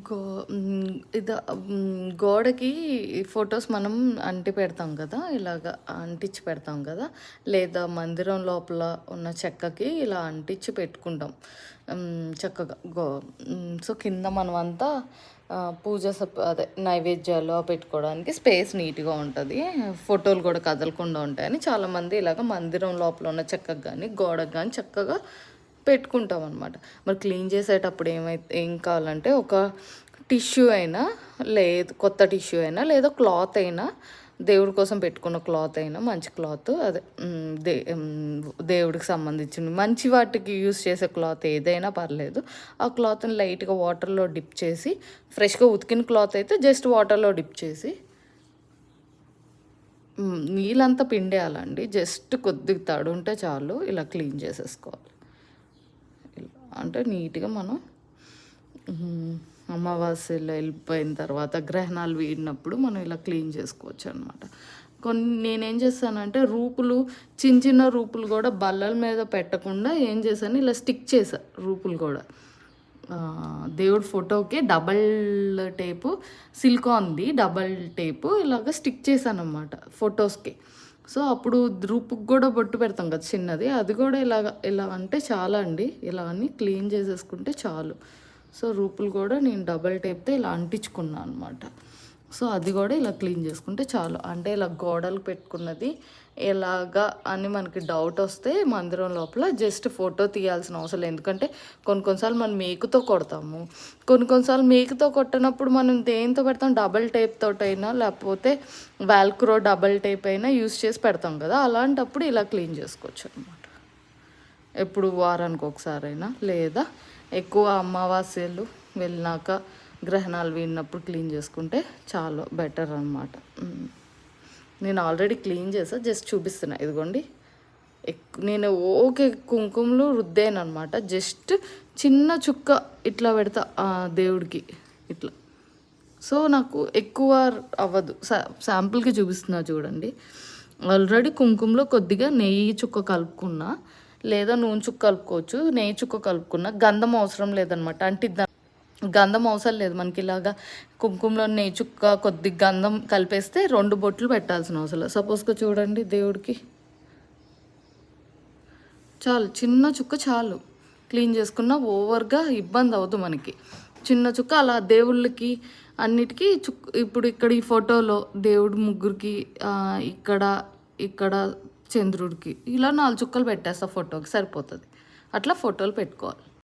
Go హ్మ్. గోడకి photos మనం అంటి పెడతాం కదా! అంటించి పెడతాం కదా! లేదా మందిరం లోపల ఉన్న చెక్కకి ఇలా అంటించి పెట్టుకుంటాం. చక్కగా సో, కింద మనమంతా పూజ అదే నైవేద్యాలు పెట్టుకోవడానికి స్పేస్ నీట్‌గా ఉంటది. ఫోటోలు కూడా కదలకుండా ఉంటాయని చాలామంది ఇలాగ మందిరం లోపల ఉన్న చెక్కకి గానీ, గోడకి గానీ చక్కగా పెట్టుకుంటామనమాట. మరి క్లీన్ చేసేటప్పుడు ఏం కావాలంటే ఒక టిష్యూ అయినా, లేదు కొత్త టిష్యూ అయినా, లేదా క్లాత్ అయినా, దేవుడి కోసం పెట్టుకున్న క్లాత్ అయినా, మంచి క్లాత్ అదే దేవుడికి సంబంధించిన మంచి వాటికి యూజ్ చేసే క్లాత్ ఏదైనా పర్లేదు. ఆ క్లాత్‌ని లైట్‌గా వాటర్‌లో డిప్ చేసి, ఫ్రెష్‌గా ఉతికిన క్లాత్ అయితే జస్ట్ వాటర్‌లో డిప్ చేసి నీళ్ళంతా పిండేయాలండి. జస్ట్ కొద్దిగా తడుంటే చాలు. ఇలా క్లీన్ చేసేసుకోవాలి. అంటే నీట్‌గా మనం అమావాస్యలో వెళ్ళిపోయిన తర్వాత గ్రహణాలు వీడినప్పుడు మనం ఇలా క్లీన్ చేసుకోవచ్చు అనమాట. నేనేం చేస్తానంటే చిన్న చిన్న రూపులు కూడా బల్లల మీద పెట్టకుండా ఏం చేశాను, ఇలా స్టిక్ చేశా రూపులు కూడా. దేవుడి ఫోటోకి డబల్ టేపు సిలికాన్‌ది డబల్ టేపు ఇలాగ స్టిక్ చేశాననమాట ఫొటోస్‌కి. సో, అప్పుడు రూపుకి కూడా బొట్టు పెడతాం కదా చిన్నది, అది కూడా ఇలా అంటే చాలా అండి. ఇలా అని క్లీన్ చేసేసుకుంటే చాలు. సో, రూపులు కూడా నేను డబల్ టేప్‌తో ఇలా అంటించుకున్నా అనమాట. సో, అది కూడా ఇలా క్లీన్ చేసుకుంటే చాలు. అంటే ఇలా గోడలు పెట్టుకున్నది ఎలాగా అని మనకి డౌట్ వస్తే మందిరం లోపల జస్ట్ ఫోటో తీయాల్సిన అవసరం లేదు. ఎందుకంటే కొన్నిసార్లు మనం మేకుతో కొడతాము. కొన్నిసార్లు మేకుతో కొట్టినప్పుడు మనం దేనితో పెడతాం, డబల్ టేప్ తోటైనా లేకపోతే వాల్క్రో డబల్ టేప్ అయినా యూస్ చేసి పెడతాం కదా! అలాంటప్పుడు ఇలా క్లీన్ చేసుకోవచ్చు అనమాట. ఎప్పుడు వారానికి ఒకసారైనా, లేదా ఎక్కువ అమావాస్యలు వెళ్ళినాక గ్రహణాలు వీడినప్పుడు క్లీన్ చేసుకుంటే చాలా బెటర్ అనమాట. నేను ఆల్రెడీ క్లీన్ చేసా, జస్ట్ చూపిస్తున్నా. ఇదిగోండి, నేను ఓకే కుంకుమలు రుద్దానమాట. జస్ట్ చిన్న చుక్క ఇట్లా పెడతా దేవుడికి ఇట్లా. సో, నాకు ఎక్కువ అవ్వదు. శాంపుల్కి చూపిస్తున్నా చూడండి. ఆల్రెడీ కుంకుమలో కొద్దిగా నెయ్యి చుక్క కలుపుకున్నా, లేదా నూనె చుక్క కలుపుకోవచ్చు. నెయ్యి చుక్క కలుపుకున్నా. గంధం అవసరం లేదనమాట. అంటే గంధం అవసరం లేదు మనకి. ఇలాగా కుంకుమలో నెయ్యి చుక్క కొద్దిగా గంధం కలిపేస్తే 2 బొట్లు పెట్టాల్సిన అవసరం లేదు. సపోజ్గా చూడండి, దేవుడికి చాలు, చిన్న చుక్క చాలు. క్లీన్ చేసుకున్న ఓవర్గా ఇబ్బంది అవ్వదు మనకి. చిన్న చుక్క అలా దేవుళ్ళకి అన్నిటికీ ఇప్పుడు ఇక్కడ ఈ ఫోటోలో దేవుడు ముగ్గురికి, ఇక్కడ చంద్రుడికి ఇలా 4 చుక్కలు పెట్టేస్తా, ఫోటోకి సరిపోతుంది. అట్లా ఫోటోలు పెట్టుకోవాలి.